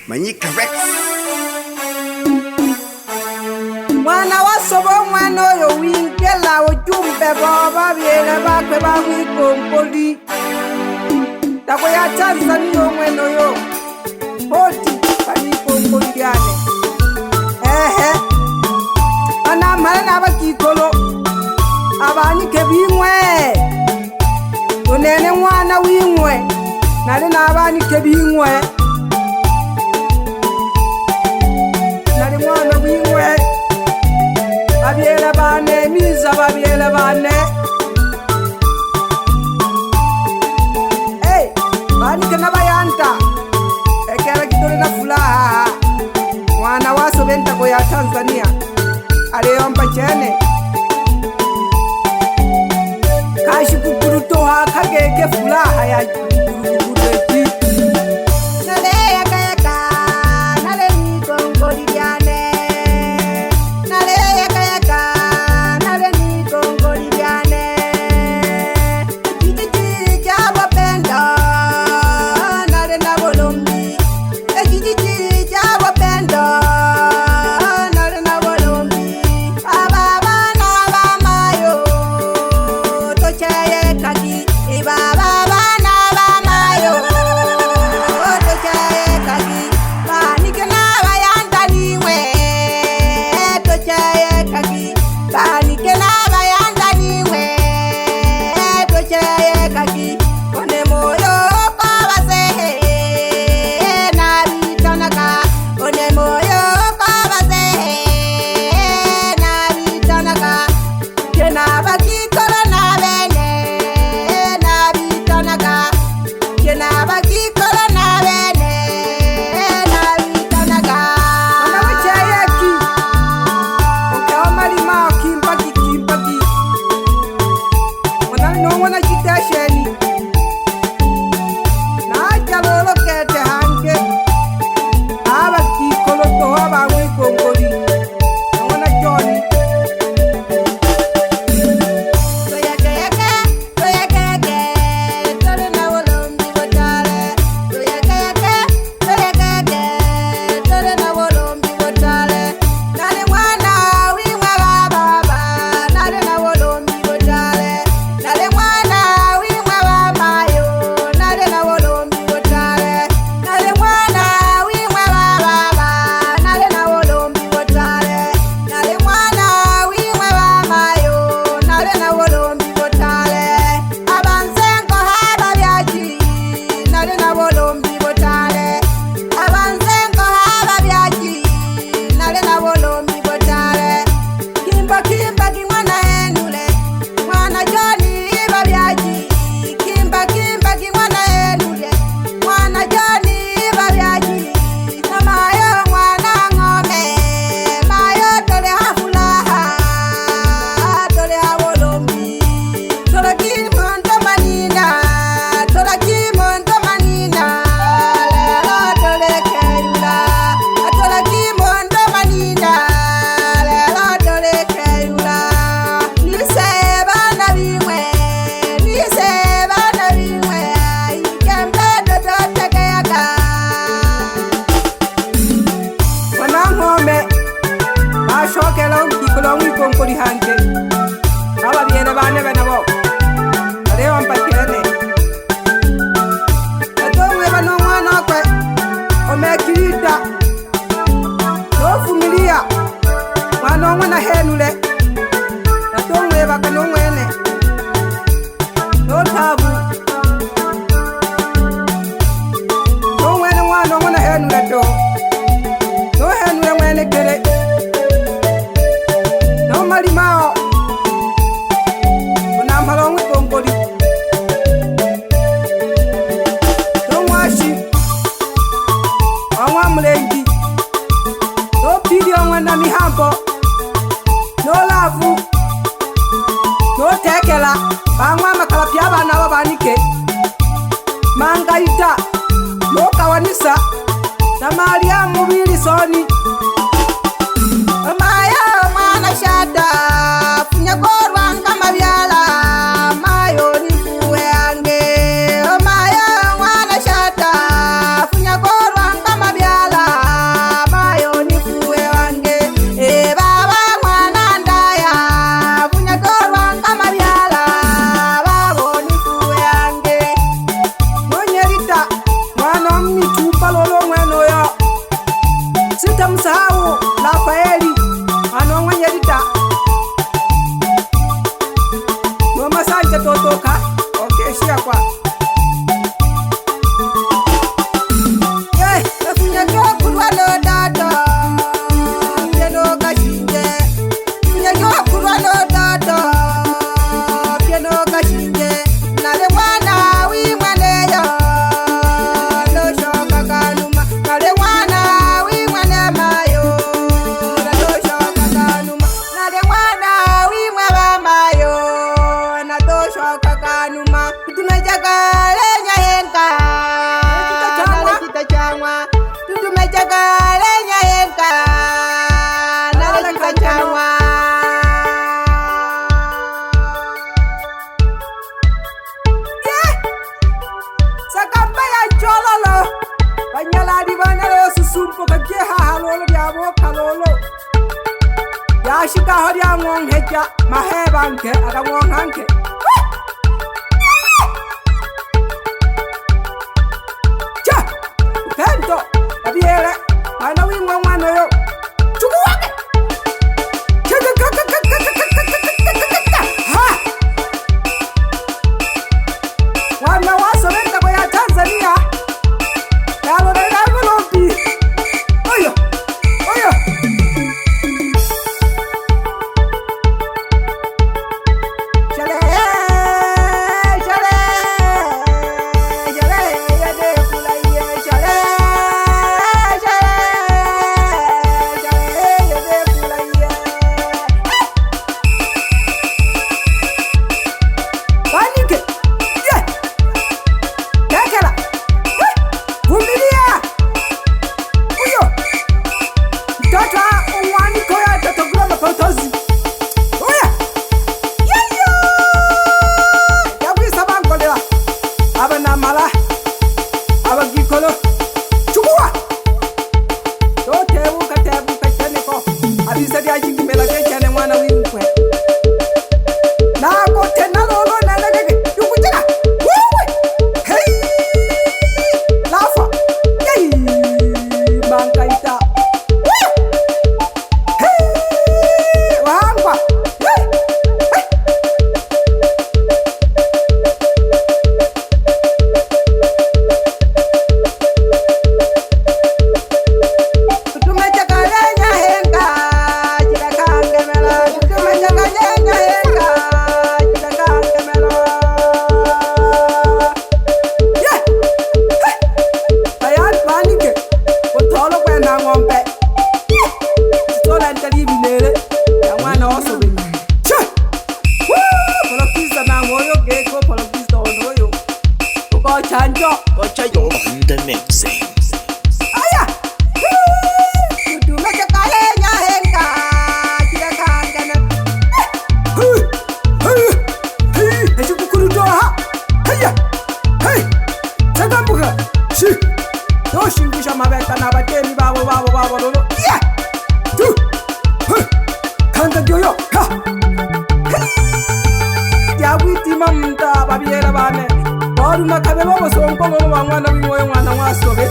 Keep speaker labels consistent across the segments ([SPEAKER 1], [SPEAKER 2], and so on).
[SPEAKER 1] Manyika Rex.
[SPEAKER 2] Mwana wasobo mwana oyo wingela ojumbe baba byele bakwe bamwikompoli tako ya Tanzania omwene oyo hoti bamwikompoli lyane anamhala n'abakikolo abanike bimwe unene mwana wimwe nali n'abanike bimwe nali mwana wimwe babyele bane miza babyele bane banike n'abayanta ekera kitole na fulaha mwana waso bentako ya Tanzania aleyomba chene kashi kukurutoha kageke fulaha ya kukuruteki
[SPEAKER 3] Baba
[SPEAKER 2] kalolo diabo kalolo yashika hori among heja mahebanke akamong hanke cha pento abiere ana wingwa mwana yo chukuwake wana wasolenta kwa ya Tanzania yalo na ngolopi oyo oyo chale chale chale yade kulaiye chale chale chale yade kulaiye panike yeah dakala vumilia uyo mtoto umwani koya tatogula mapotozi oya yeyo yabwisa bankolera abanamala abagikolo chukua totebuka tebuka cheneko abisa byajigimela kechane mwana wimkwe nako tenalolo nanagege yukuchira wewe hey lafa hey bankaita hey wangwa hey tumechakalenya henga chirakangemela tumechakalenya henga chirakangemela yeah hey bayan panike utolo kwenda ngombe tola ntalibinele ya mwana osobe che polopisa na moyo geko polopisa onoyo uko chanjo
[SPEAKER 1] Ocha yo the mixing.
[SPEAKER 2] aya tumechakalenya henga chirakangana echikukurutoha haya hey tagambuka shi toshingisha mabeka nabatemi babo lolo yeah tu kanga joyo ha yawiti mamta babiera bane boru makabe bobo sonko bobo mwana wimwe mwana wasobe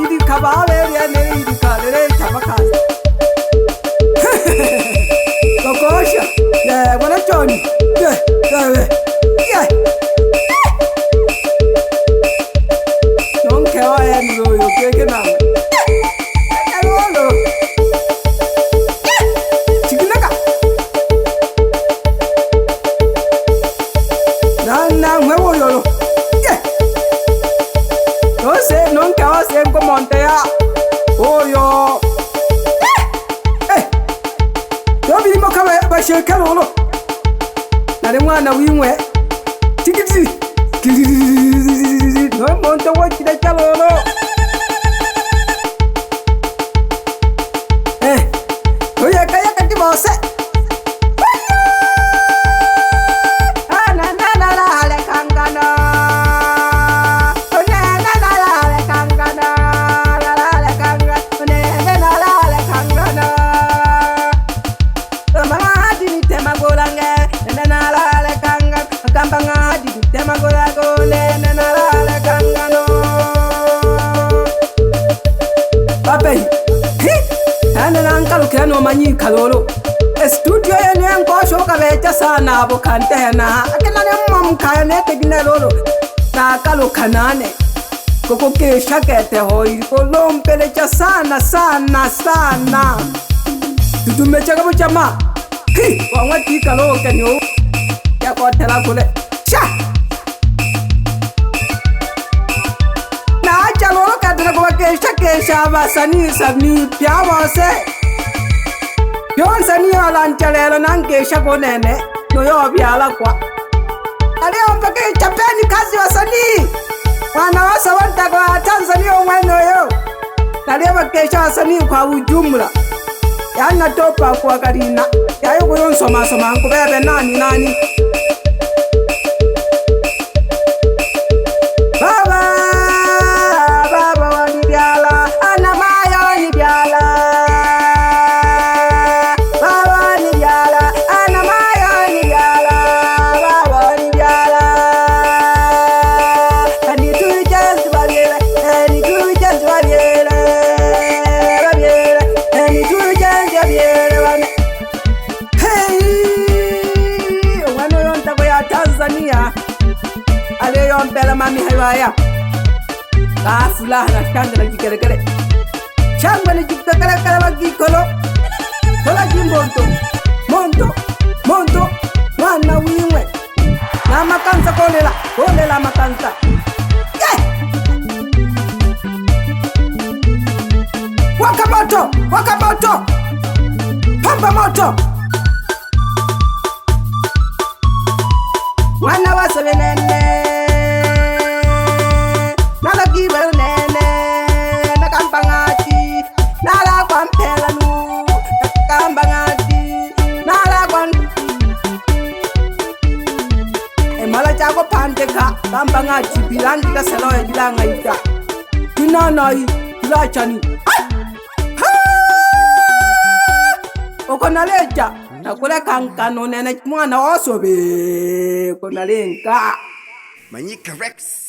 [SPEAKER 2] idi kabale yene idi kalere tabakazi kokosha yeah wana choni yeah yeah don't care yo keke na hello chikinaka na mwewo yolo yeah no se non care se ko montea oyo eh yo bili mokabe basheka lolo nale mwana wimwe tikiti no monte wakida chalolo oya kaya kati bose na le kangana na le kangana le kangana mama dini temagolange na le kangana kambanga dini temagolago na le kangano papai ana nankalo kirano manyi kalolo studio yene nkosho kabecha sana abo kantena akena ne mamka ne tegina lolo na kalo kanane koko kesha kete hoi kolompele cha sana tutumecha kabo chama wangati kalo kenyo ya kotela kule cha na cha lolo kadra ko kesha basani sabni pya bose yon sani alanchalelo nangesha konene noyo byala kwa alio mpake chapeni kazi wasanii wana wasa wanta kwa Tanzania umweno yo nalio bakesha wasanii kwa ujumla yana topa kwa karina yayo kuyonsoma nkubebe nani baba ale yompela mami hayaya kafula na shangala jikerekere shangala jikerekere kala bagikolo tola jimbondo monto mwana wimwe na makanza kolela makanza waka moto pamba moto mwana wasebe nene nalagibe nene nakambangati nala kwampela nu nakambangati nala kwan emala chako pandeka kambangati bilangi ka selo ya dilanga ita kinanai lachani okonaleja nakule kankano nene mwana osobe konalenka
[SPEAKER 1] Manyika Rex.